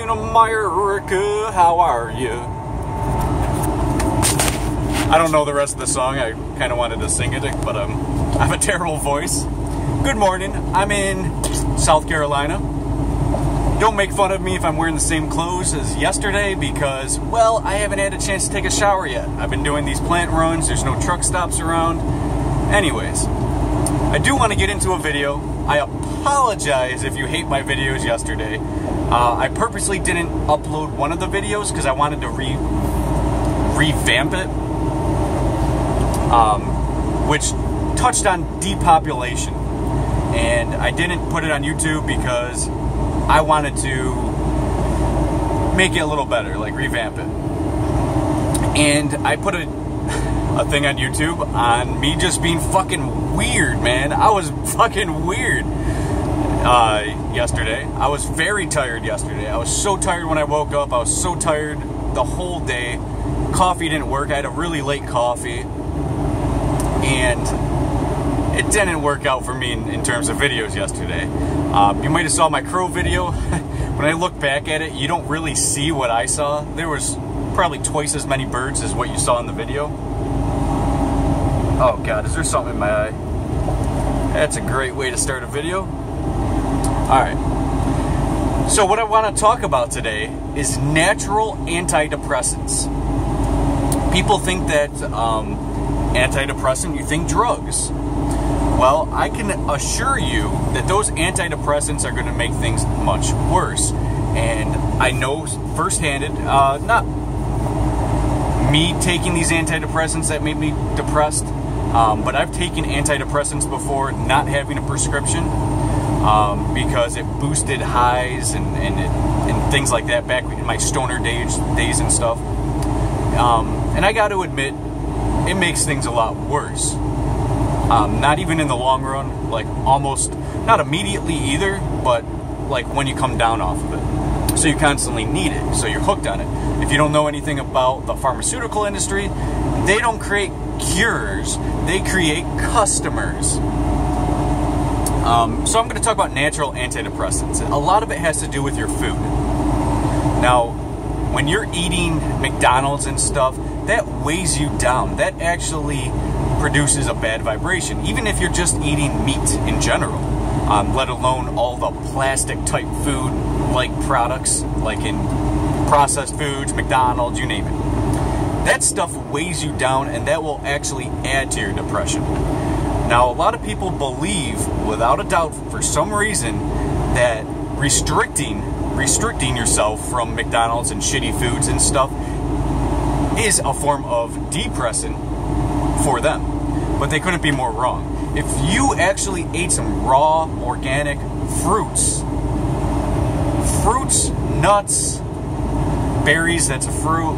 morning, America. How are you? I don't know the rest of the song. I kind of wanted to sing it, but I have a terrible voice. Good morning. I'm in South Carolina. Don't make fun of me if I'm wearing the same clothes as yesterday because, well, I haven't had a chance to take a shower yet. I've been doing these plant runs. There's no truck stops around. Anyways, I do want to get into a video. I apologize if you hate my videos yesterday. I purposely didn't upload one of the videos because I wanted to revamp it, which touched on depopulation. And I didn't put it on YouTube because I wanted to make it a little better, like revamp it. And I put a thing on YouTube on me just being fucking weird, man. I was fucking weird yesterday. I was very tired yesterday. I was so tired when I woke up. I was so tired the whole day. Coffee didn't work. I had a really late coffee. And it didn't work out for me in terms of videos yesterday. You might have saw my crow video. When I look back at it, you don't really see what I saw. There was probably twice as many birds as what you saw in the video. Oh God, is there something in my eye? That's a great way to start a video. Alright. So what I want to talk about today is natural antidepressants. People think that antidepressant, you think drugs. Well, I can assure you that those antidepressants are going to make things much worse. And I know firsthand, not me taking these antidepressants that made me depressed, but I've taken antidepressants before not having a prescription because it boosted highs and things like that back in my stoner days and stuff. And I got to admit, it makes things a lot worse. Not even in the long run, like almost, not immediately either, but like when you come down off of it. So you constantly need it, so you're hooked on it. If you don't know anything about the pharmaceutical industry, they don't create cures, they create customers. So I'm going to talk about natural antidepressants. A lot of it has to do with your food. Now, when you're eating McDonald's and stuff, that weighs you down. That actually produces a bad vibration, even if you're just eating meat in general, let alone all the plastic type food like products, like in processed foods, McDonald's, you name it. That stuff weighs you down, and that will actually add to your depression. Now, a lot of people believe, without a doubt, for some reason, that restricting yourself from McDonald's and shitty foods and stuff is a form of depressant for them. But they couldn't be more wrong. If you actually ate some raw, organic fruits, nuts, berries, that's a fruit,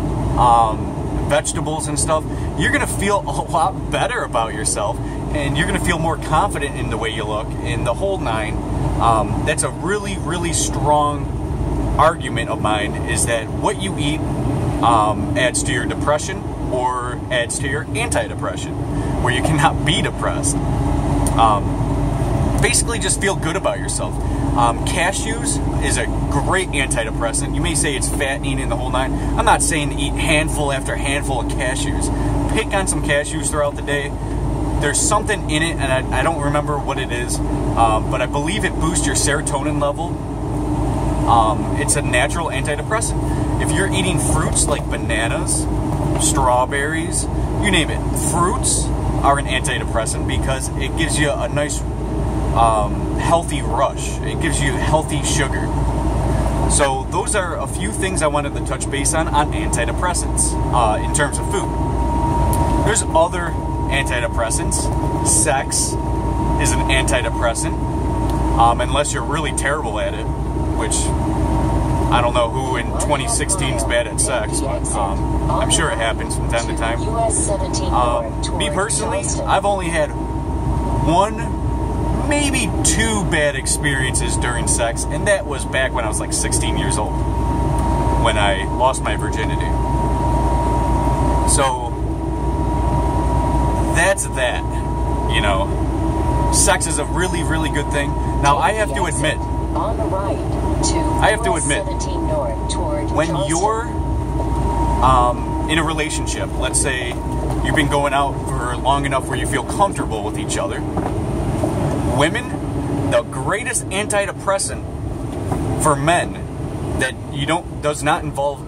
vegetables and stuff, you're going to feel a lot better about yourself, and you're going to feel more confident in the way you look, in the whole nine. That's a really, really strong argument of mine, is that what you eat adds to your depression or adds to your antidepressant, where you cannot be depressed. Basically just feel good about yourself. Cashews is a great antidepressant. You may say it's fattening in the whole nine. I'm not saying to eat handful after handful of cashews. Pick on some cashews throughout the day. There's something in it, and I don't remember what it is, but I believe it boosts your serotonin level. It's a natural antidepressant. If you're eating fruits like bananas, strawberries, you name it, fruits are an antidepressant because it gives you a nice healthy rush. It gives you healthy sugar. So those are a few things I wanted to touch base on antidepressants in terms of food. There's other antidepressants. Sex is an antidepressant, unless you're really terrible at it, which I don't know who in 2016 is bad at sex, but I'm sure it happens from time to time. Me personally, I've only had one, maybe two bad experiences during sex, and that was back when I was like 16 years old, when I lost my virginity. So that's that, you know. Sex is a really, really good thing. Now, I have to admit, on the right to I have to admit, 17 north toward when Johnston. you're in a relationship, let's say you've been going out for long enough where you feel comfortable with each other, women, the greatest antidepressant for men that does not involve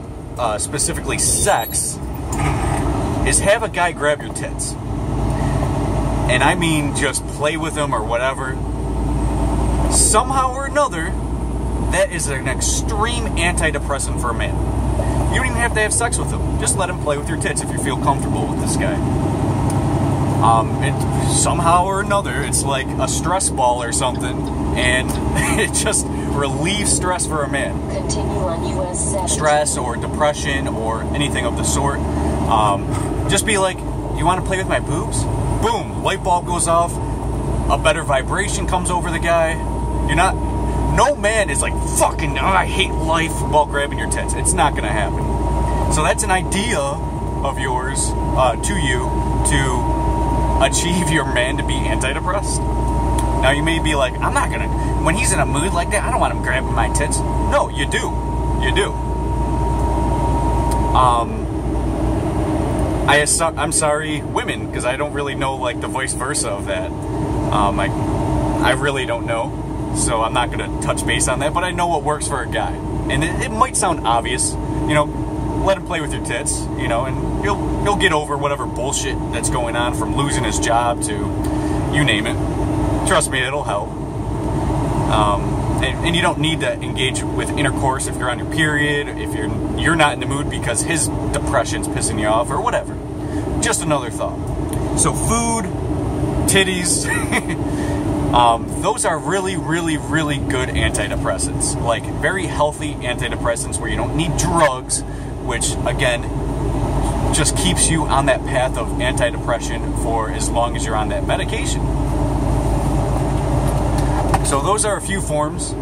specifically sex is have a guy grab your tits. And I mean just play with them or whatever. Somehow or another, that is an extreme antidepressant for a man. You don't even have to have sex with him. Just let him play with your tits if you feel comfortable with this guy. Somehow or another, it's like a stress ball or something, and it just relieves stress for a man. Continue on US 7. Stress or depression or anything of the sort. Just be like, you want to play with my boobs? Boom, light bulb goes off, a better vibration comes over the guy. No man is like, fucking, I hate life while grabbing your tits. It's not gonna happen. So that's an idea of yours to you to achieve your man to be antidepressed. Now you may be like, I'm not gonna, when he's in a mood like that, I don't want him grabbing my tits. No, you do. You do. I'm sorry, women, because I don't really know like the vice versa of that. I really don't know, so I'm not gonna touch base on that. But I know what works for a guy, and it might sound obvious, let him play with your tits, and he'll get over whatever bullshit that's going on, from losing his job to you name it. Trust me, it'll help. And you don't need to engage with intercourse if you're on your period, if you're not in the mood because his depression's pissing you off or whatever. Just another thought. So food, titties, those are really, really, really good antidepressants. Like very healthy antidepressants where you don't need drugs, which again just keeps you on that path of antidepression for as long as you're on that medication. So those are a few forms.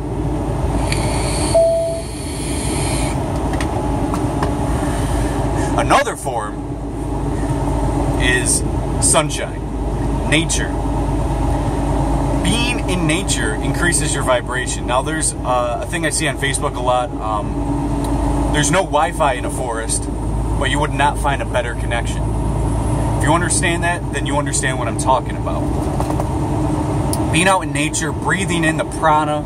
Another form is sunshine, nature. Being in nature increases your vibration. Now there's a thing I see on Facebook a lot. There's no Wi-Fi in a forest, but you would not find a better connection. If you understand that, then you understand what I'm talking about. Being out in nature, breathing in the prana,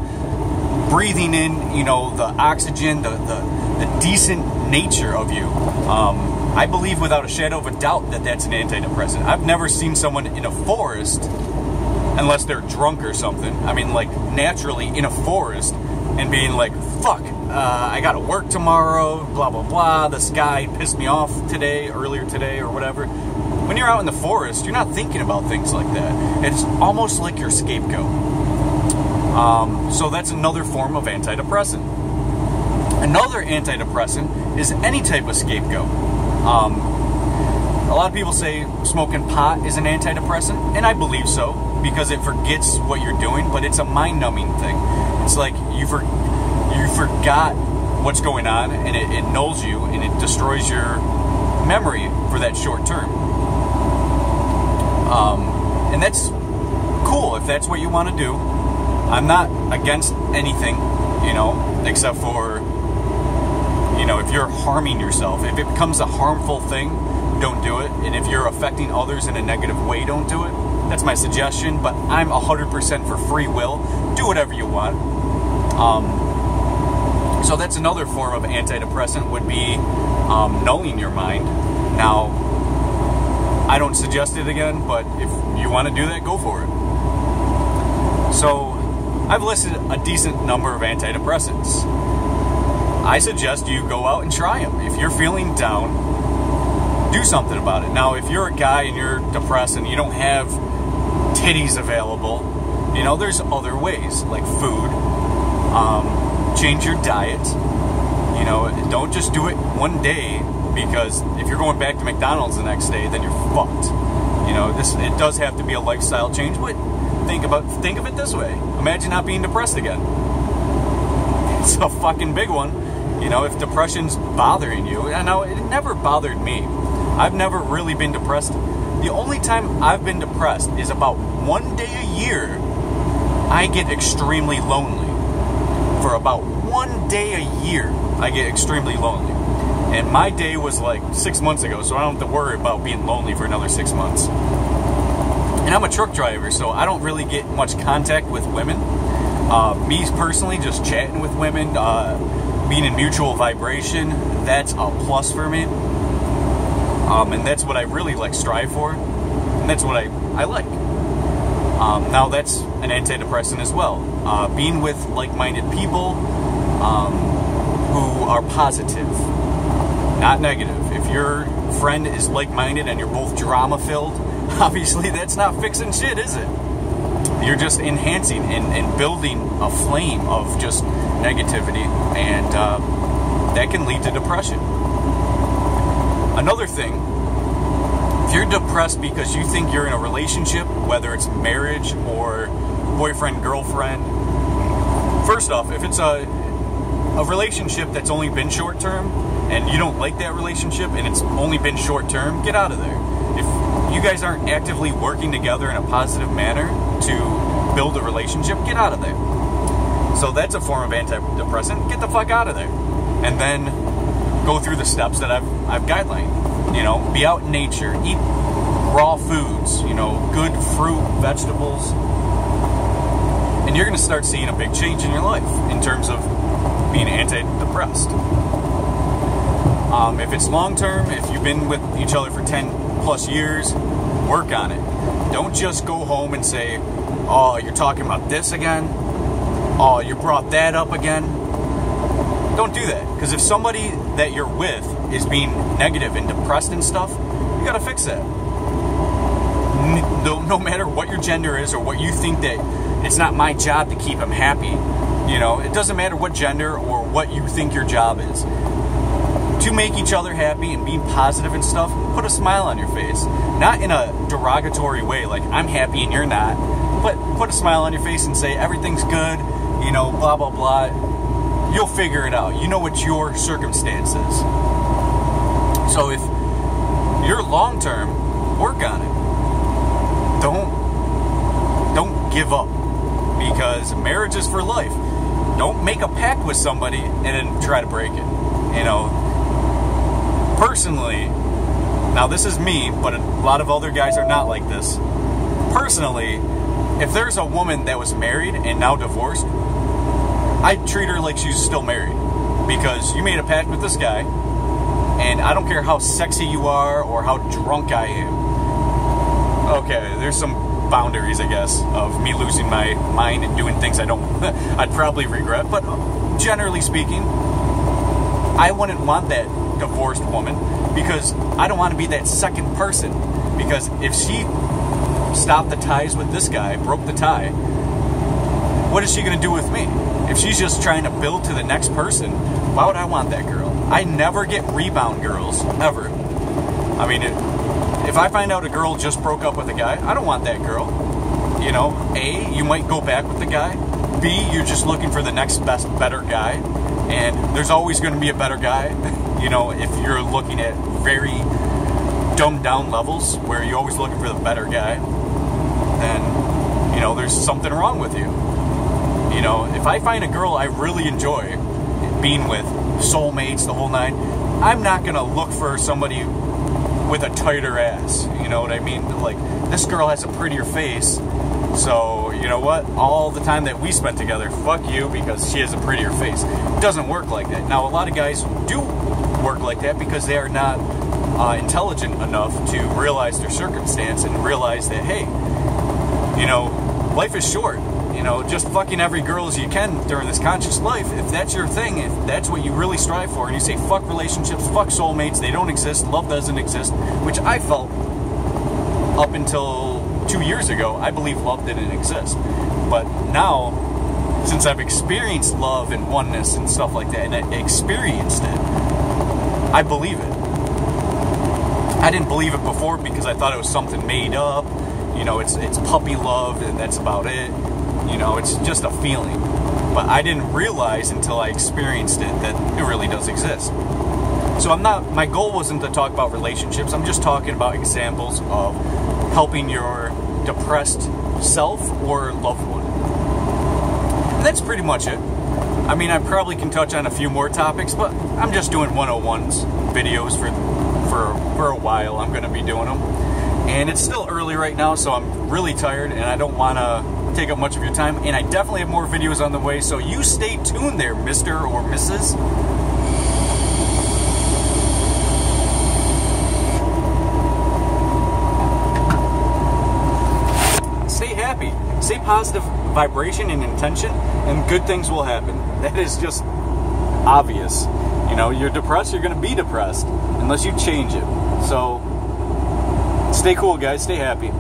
breathing in, the oxygen, the decent nature of you. I believe without a shadow of a doubt that that's an antidepressant. I've never seen someone in a forest, unless they're drunk or something, like naturally in a forest, and being like, fuck, I gotta work tomorrow, blah, blah, blah, this guy pissed me off earlier today, or whatever. When you're out in the forest, you're not thinking about things like that. It's almost like your scapegoat. So that's another form of antidepressant. Another antidepressant is any type of scapegoat. A lot of people say smoking pot is an antidepressant, and I believe so, because it forgets what you're doing, but it's a mind-numbing thing. It's like you forgot what's going on, and it nulls you, and it destroys your memory for that short term. And that's cool if that's what you want to do. I'm not against anything, except for, if you're harming yourself. If it becomes a harmful thing, don't do it. And if you're affecting others in a negative way, don't do it. That's my suggestion, but I'm 100% for free will. Do whatever you want. So that's another form of antidepressant, would be nulling your mind. Now, I don't suggest it again, but if you want to do that, go for it. So, I've listed a decent number of antidepressants. I suggest you go out and try them. If you're feeling down, do something about it. Now, if you're a guy and you're depressed and you don't have titties available, there's other ways, like food. Change your diet. Don't just do it one day, because if you're going back to McDonald's the next day, then you're fucked. It does have to be a lifestyle change, but think of it this way. Imagine not being depressed again. It's a fucking big one. If depression's bothering you, I know it never bothered me. I've never really been depressed. The only time I've been depressed is about one day a year. I get extremely lonely. for about 1 day a year, I get extremely lonely. And my day was like 6 months ago, so I don't have to worry about being lonely for another 6 months. And I'm a truck driver, so I don't really get much contact with women. Me personally, just chatting with women, being in mutual vibration, that's a plus for me. And that's what I really like strive for. And that's what I like. Now that's an antidepressant as well. Being with like-minded people who are positive, not negative. If your friend is like-minded and you're both drama-filled, obviously that's not fixing shit, is it? You're just enhancing and building a flame of just negativity, and that can lead to depression. Another thing, if you're depressed because you think you're in a relationship, whether it's marriage or boyfriend, girlfriend, first off, if it's a relationship that's only been short term and you don't like that relationship and it's only been short term, get out of there. If you guys aren't actively working together in a positive manner to build a relationship, get out of there. So that's a form of antidepressant. Get the fuck out of there. And then go through the steps that I've guidelined. You know, be out in nature, eat raw foods, you know, good fruit, vegetables. And you're going to start seeing a big change in your life in terms of being antidepressed. If it's long term, if you've been with each other for 10 plus years, work on it. Don't just go home and say, oh, you're talking about this again? Oh, you brought that up again? Don't do that. Because if somebody that you're with is being negative and depressed and stuff, you gotta fix that. No matter what your gender is or what you think, that it's not my job to keep them happy. You know, it doesn't matter what gender or what you think your job is. To make each other happy and being positive and stuff, put a smile on your face. Not in a derogatory way, like I'm happy and you're not, but put a smile on your face and say everything's good, you know, blah, blah, blah. You'll figure it out. You know what your circumstances. So if you're long term, work on it. Don't give up, because marriage is for life. Don't make a pact with somebody and then try to break it. You know, personally, now this is me, but a lot of other guys are not like this. Personally, if there's a woman that was married and now divorced, I'd treat her like she's still married, because you made a pact with this guy, and I don't care how sexy you are or how drunk I am. Okay, there's some boundaries, I guess, of me losing my mind and doing things I'd probably regret, but generally speaking, I wouldn't want that divorced woman, because I don't want to be that second person. Because if she stopped the ties with this guy, broke the tie, what is she going to do with me? If she's just trying to build to the next person, why would I want that girl? I never get rebound girls, ever. I mean, if I find out a girl just broke up with a guy, I don't want that girl. You know, A, you might go back with the guy. B, you're just looking for the next best, better guy. And there's always going to be a better guy. You know, if you're looking at very dumbed down levels where you're always looking for the better guy, then, you know, there's something wrong with you. You know, if I find a girl I really enjoy being with, soulmates, the whole nine, I'm not going to look for somebody with a tighter ass. You know what I mean? Like, this girl has a prettier face, so you know what? All the time that we spent together, fuck you, because she has a prettier face. It doesn't work like that. Now, a lot of guys do work like that because they are not intelligent enough to realize their circumstance and realize that, hey, you know, life is short. You know, just fucking every girl as you can during this conscious life. If that's your thing, if that's what you really strive for, and you say fuck relationships, fuck soulmates, they don't exist, love doesn't exist, which I felt up until 2 years ago, I believe love didn't exist. But now, since I've experienced love and oneness and stuff like that, and I experienced it, I believe it. I didn't believe it before because I thought it was something made up. You know, it's puppy love and that's about it. You know, it's just a feeling. But I didn't realize until I experienced it that it really does exist. So my goal wasn't to talk about relationships. I'm just talking about examples of helping your depressed self or loved one. And that's pretty much it. I mean, I probably can touch on a few more topics, but I'm just doing 101s videos for a while. I'm going to be doing them. And it's still early right now, so I'm really tired, and I don't want to take up much of your time. And I definitely have more videos on the way, so you stay tuned there, Mr. or Mrs. Stay happy. Stay positive vibration and intention, and good things will happen. That is just obvious. You know, you're depressed, you're going to be depressed unless you change it. So stay cool, guys. Stay happy.